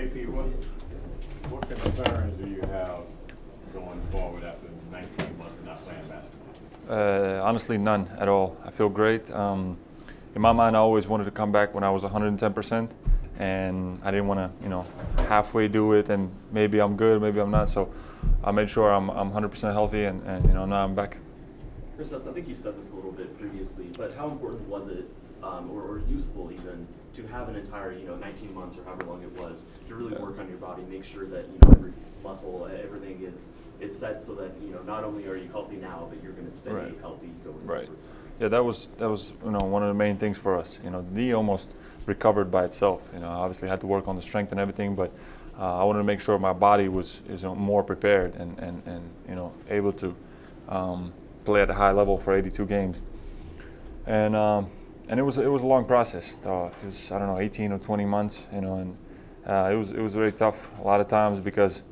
KP, what concerns do you have going forward after 19 months of not playing basketball? Honestly, none at all. I feel great. In my mind, I always wanted to come back when I was 110%, and I didn't want to, halfway do it and maybe I'm good, maybe I'm not. So I made sure I'm 100% healthy, and now I'm back. Kristaps, I think you said this a little bit previously, but how important was it, or useful even, to have an entire 19 months or however long it was to really work on your body, make sure that every muscle, everything is set so that not only are you healthy now, but you're going to stay healthy going forward. Yeah, that was one of the main things for us. The knee almost recovered by itself. Obviously had to work on the strength and everything, but I wanted to make sure my body was more prepared and able to play at a high level for 82 games. And it was a long process. It was 18 or 20 months. And it was very tough a lot of times because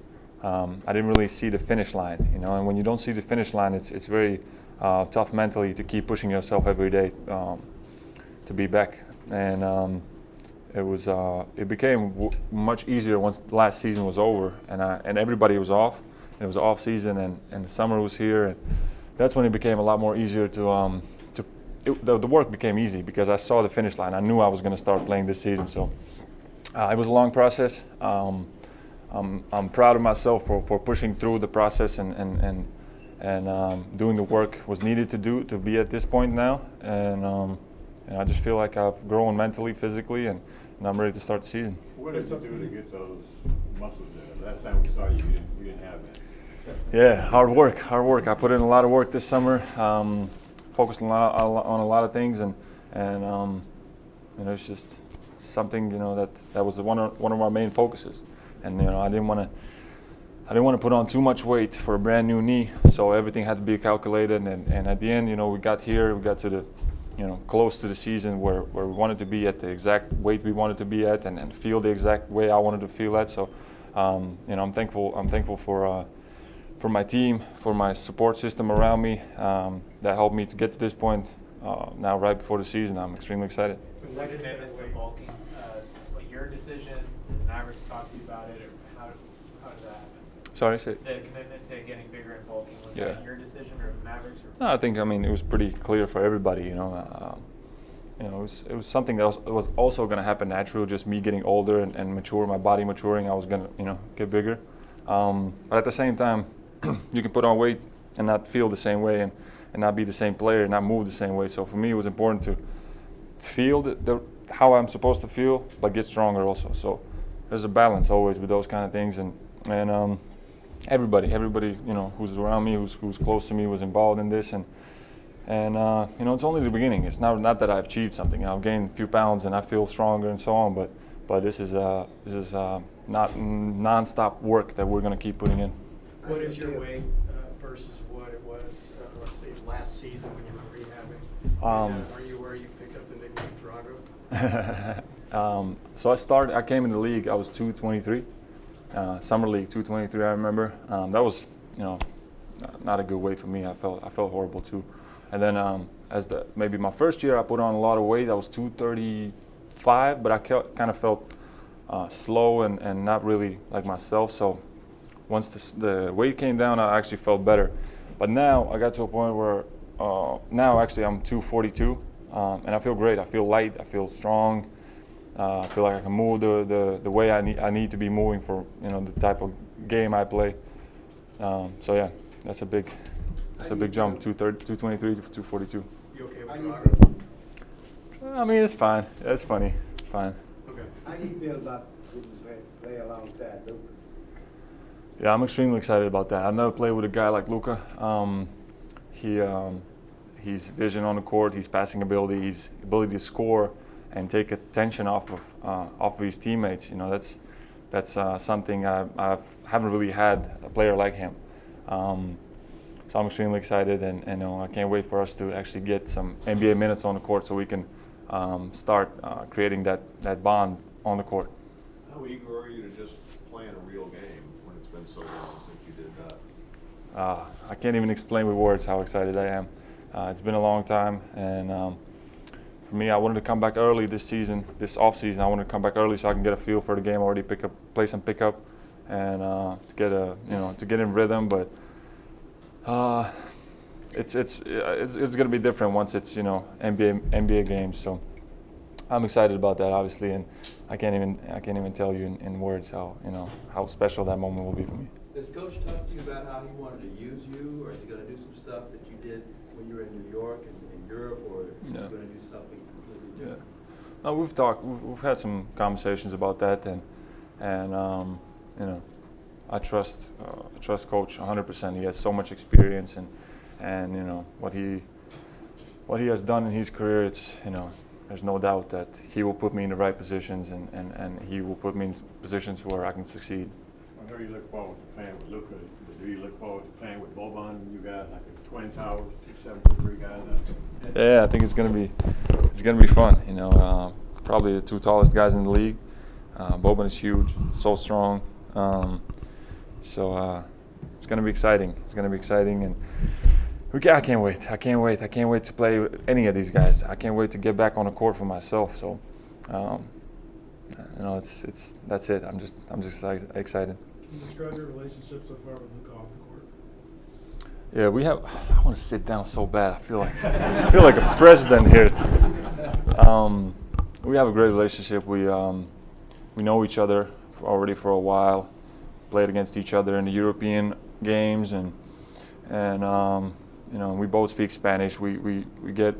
I didn't really see the finish line. And when you don't see the finish line, it's very tough mentally to keep pushing yourself every day to be back. And it became much easier once the last season was over and everybody was off. And it was off season and the summer was here. And that's when it became a lot more easier the work became easy because I saw the finish line. I knew I was going to start playing this season. So it was a long process. I'm proud of myself for pushing through the process and doing the work was needed to do to be at this point now. And I just feel like I've grown mentally, physically, and I'm ready to start the season. What did you do to get those muscles there? Last time we saw you, you didn't have that. Yeah, hard work. I put in a lot of work this summer, focused on a lot of things, and it's just something that was one of our main focuses. And I didn't want to put on too much weight for a brand new knee, so everything had to be calculated. And at the end, we got to the close to the season where we wanted to be at the exact weight we wanted to be at and feel the exact way I wanted to feel at. So I'm thankful for my team, for my support system around me that helped me to get to this point now right before the season. I'm extremely excited. Was that commitment to bulking your decision? Did Mavericks talk to you about it, or how did that happen? Sorry, say. The commitment to getting bigger and bulking, was that your decision or Mavericks? Or? No, I think it was pretty clear for everybody. It was something that was also going to happen naturally. Just me getting older and mature, my body maturing. I was going to get bigger, but at the same time, you can put on weight and not feel the same way and not be the same player and not move the same way. So for me, it was important to feel how I'm supposed to feel, but get stronger also. So there's a balance always with those kind of things, and everybody who's around me, who's close to me, was involved in this, and it's only the beginning. It's not that I've achieved something. I've gained a few pounds and I feel stronger and so on, but this is not non-stop work that we're going to keep putting in. What is your weight versus what it was, let's say, last season when you were rehabbing? Are you where you picked up the nickname Drago? So I came in the league, I was 223, summer league 223, I remember. That was, not a good weight for me. I felt horrible too. And then maybe my first year, I put on a lot of weight. I was 235, but I kind of felt slow and not really like myself. So once the weight came down, I actually felt better. But now I got to a point where now actually I'm 242, and I feel great. I feel light. I feel strong. I feel like I can move the way I need to be moving for the type of game I play. So yeah, that's a big jump. 223 to 242. You okay with Drago? I mean, it's fine. It's funny. It's fine. Okay. How do you feel about play alongside Luka? Yeah, I'm extremely excited about that. I've never played with a guy like Luka. He's vision on the court, his passing ability, his ability to score and take attention off of his teammates. That's something I haven't really had a player like him. So I'm extremely excited, and I can't wait for us to actually get some NBA minutes on the court so we can start creating that bond on the court. How eager are you to just play in a real game when it's been so long since you did that? I can't even explain with words how excited I am. It's been a long time, and for me, I wanted to come back early this season, this off season. I wanted to come back early so I can get a feel for the game already, play some pickup, and to get in rhythm. But it's going to be different once it's NBA games. So I'm excited about that, obviously, and I can't even tell you in words how special that moment will be for me. Has Coach talked to you about how he wanted to use you, or is he going to do some stuff that you did when you were in New York and in Europe, or is he going to do something completely different? No, we've talked. We've had some conversations about that, and I trust Coach 100%. He has so much experience, and what he has done in his career. It's there's no doubt that he will put me in the right positions, and he will put me in positions where I can succeed. I know you look forward to playing with Luka. Do you look forward to playing with Boban? You guys like a twin towers, 2 7-3 guys out there. Yeah, I think it's gonna be fun. Probably the 2 tallest guys in the league. Boban is huge, so strong. So it's gonna be exciting. It's gonna be exciting, and I can't wait. I can't wait to play with any of these guys. I can't wait to get back on the court for myself. So, that's it. I'm just excited. Can you describe your relationship so far with Luka off the court? Yeah, we have. I want to sit down so bad. I feel like a president here. We have a great relationship. We know each other already for a while. Played against each other in the European games, and we both speak Spanish. We get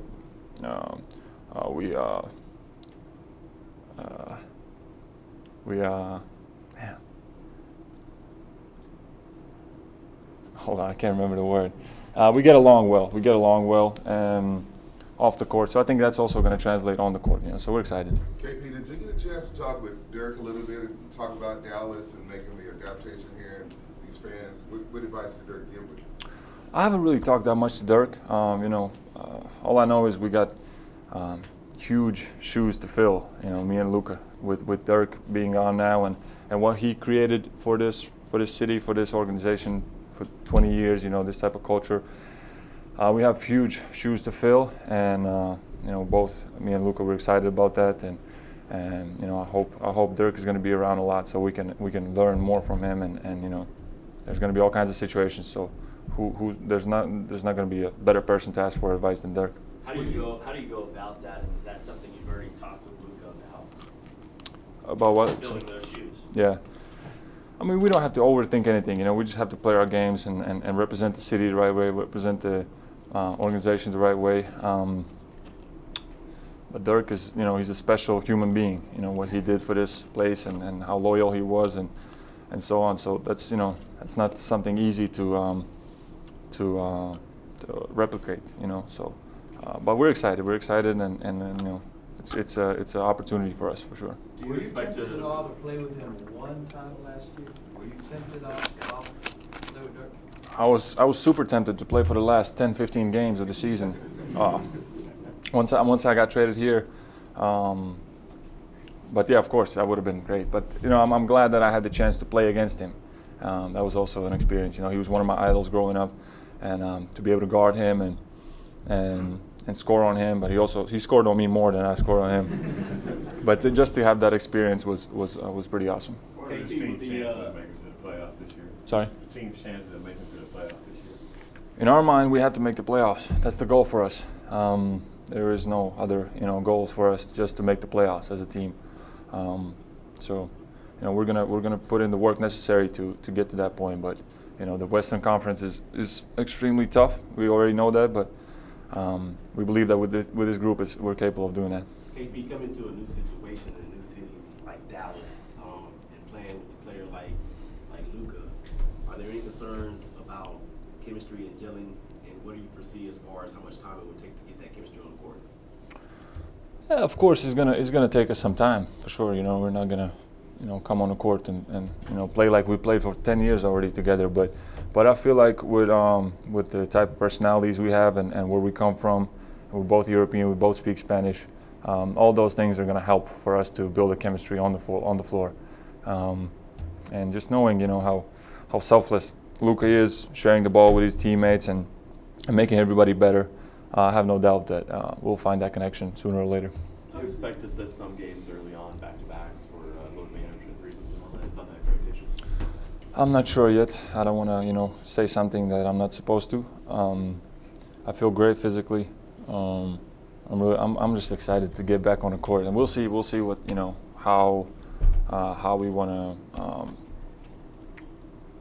hold on, I can't remember the word. We get along well. Off the court, so I think that's also going to translate on the court. So we're excited. KP, did you get a chance to talk with Dirk a little bit and talk about Dallas and making the adaptation here and these fans? What advice did Dirk give with you? I haven't really talked that much to Dirk. All I know is we got huge shoes to fill. Me and Luka, with Dirk being gone now, and what he created for this city, for this organization, for 20 years. This type of culture. We have huge shoes to fill, and both me and Luka were excited about that, and I hope Dirk is going to be around a lot so we can learn more from him, and there's going to be all kinds of situations. So there's not going to be a better person to ask for advice than Dirk. How do you go about that? And is that something you've already talked with Luka about? About what? Filling those shoes. Yeah. I mean, we don't have to overthink anything. We just have to play our games and represent the city the right way, represent the organization the right way. But Dirk is, he's a special human being. What he did for this place and how loyal he was and so on. So that's that's not something easy to replicate. So, but we're excited. And it's an opportunity for us for sure. Do you expect at all to play with him one time last year? Were you tempted at all to play with Dirk? I was super tempted to play for the last 10, 15 games of the season. Once I got traded here, but yeah, of course that would have been great. But I'm glad that I had the chance to play against him. That was also an experience. He was one of my idols growing up, and to be able to guard him and score on him. But he scored on me more than I scored on him. But just to have that experience was pretty awesome. What are the team's chances of making it to the playoffs this year? Sorry? The team's chances of making it to the playoffs this year? In our mind, we have to make the playoffs. That's the goal for us. There is no other, goals for us just to make the playoffs as a team. So, we're gonna put in the work necessary to get to that point. But, the Western Conference is extremely tough. We already know that, but we believe that with this group, we're capable of doing that. KP, coming to a new situation in a new city like Dallas, and playing with a player like Luka, are there any concerns about chemistry and gelling, and what do you foresee as far as how much time it would take to get that chemistry on the court? Yeah, of course, it's gonna take us some time for sure. We're not gonna come on the court and play like we played for 10 years already together. But I feel like with the type of personalities we have and where we come from, we're both European, we both speak Spanish. All those things are gonna help for us to build a chemistry on the floor. And just knowing how selfless Luka is, sharing the ball with his teammates and making everybody better. I have no doubt that we'll find that connection sooner or later. Do you expect to sit some games early on, back-to-backs, for load management reasons and all that? Is that the expectation? I'm not sure yet. I don't want to, say something that I'm not supposed to. I feel great physically. I'm just excited to get back on the court, and we'll see what how we want to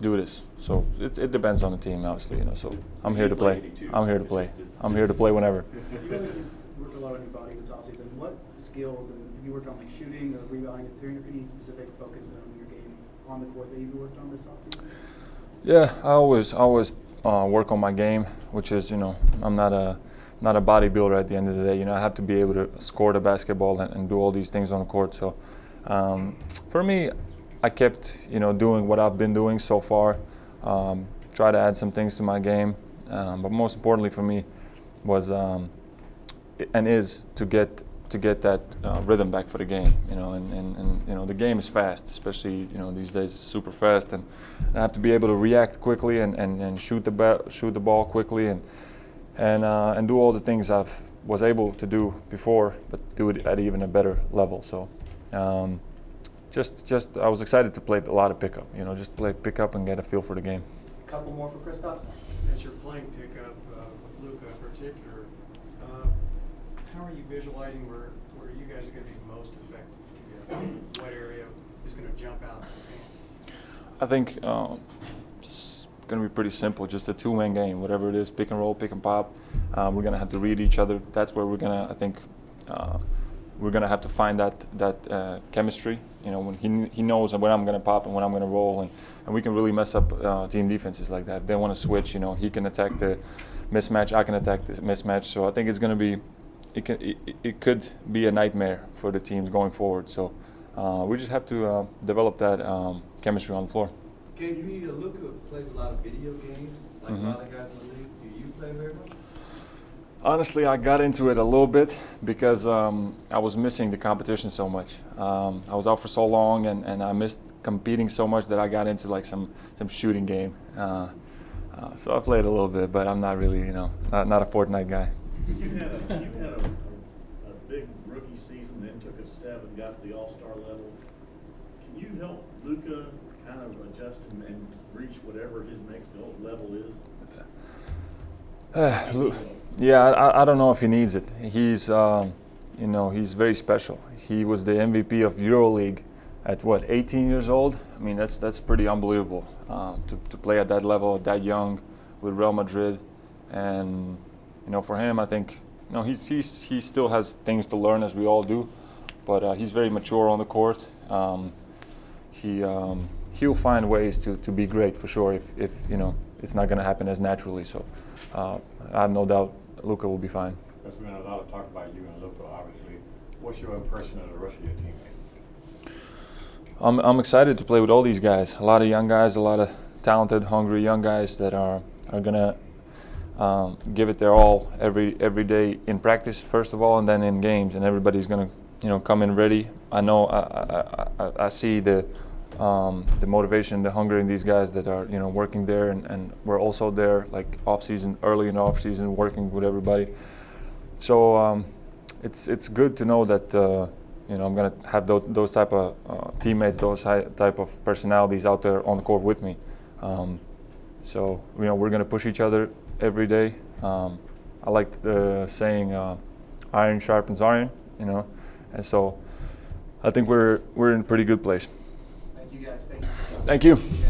do this. So it depends on the team, obviously. So I'm here to play. I'm here to play. I'm here to play whenever. You guys worked a lot on your body this offseason. What skills, and have you worked on like shooting or rebounding? Is there any specific focus on your game on the court that you've worked on this offseason? Yeah, I always work on my game, which is I'm not a bodybuilder at the end of the day. I have to be able to score the basketball and do all these things on the court. So for me, I kept doing what I've been doing so far. Try to add some things to my game, but most importantly for me was and is to get that rhythm back for the game. And the game is fast, especially these days it's super fast, and I have to be able to react quickly and shoot the ball quickly and do all the things I was able to do before, but do it at even a better level. So just I was excited to play a lot of pickup. Just play pickup and get a feel for the game. A couple more for Kristaps. As you're playing pickup with Luka in particular, how are you visualizing where you guys are going to be most effective together? What area is going to jump out to the fans? I think it's going to be pretty simple, just a two-man game, whatever it is, pick and roll, pick and pop. We're going to have to read each other. That's where we're going to, I think, we're going to have to find that chemistry. When he knows when I'm going to pop and when I'm going to roll, and we can really mess up team defenses like that. If they want to switch, he can attack the mismatch, I can attack the mismatch. So I think it's going to be, it could be a nightmare for the teams going forward. So we just have to develop that chemistry on the floor. Okay, Luka plays a lot of video games, like a lot of guys in the league. Do you play very much? Honestly, I got into it a little bit because I was missing the competition so much. I was out for so long, and I missed competing so much that I got into like some shooting game. So I played a little bit, but I'm not really, not a Fortnite guy. You had a big rookie season, then took a step and got to the All-Star level. Can you help Luka kind of adjust and reach whatever his next level is? Yeah, I don't know if he needs it. He's, he's very special. He was the MVP of EuroLeague at 18 years old? I mean, that's pretty unbelievable to play at that level, that young, with Real Madrid. And for him, I think he still has things to learn, as we all do. But he's very mature on the court. He'll find ways to be great for sure if it's not going to happen as naturally. So I have no doubt Luka will be fine. There's been a lot of talk about you and Luka, obviously. What's your impression of the rest of your teammates? I'm excited to play with all these guys. A lot of young guys, a lot of talented, hungry young guys that are gonna give it their all every day in practice, first of all, and then in games. And everybody's gonna come in ready. I know I see the motivation, the hunger in these guys that are working there, and we're also there like early in the off season, working with everybody. So it's good to know that I'm gonna have those type of teammates, those type of personalities out there on the court with me. So we're gonna push each other every day. I like the saying, "Iron sharpens iron," and so I think we're in a pretty good place. Thank you guys. Thank you. Thank you.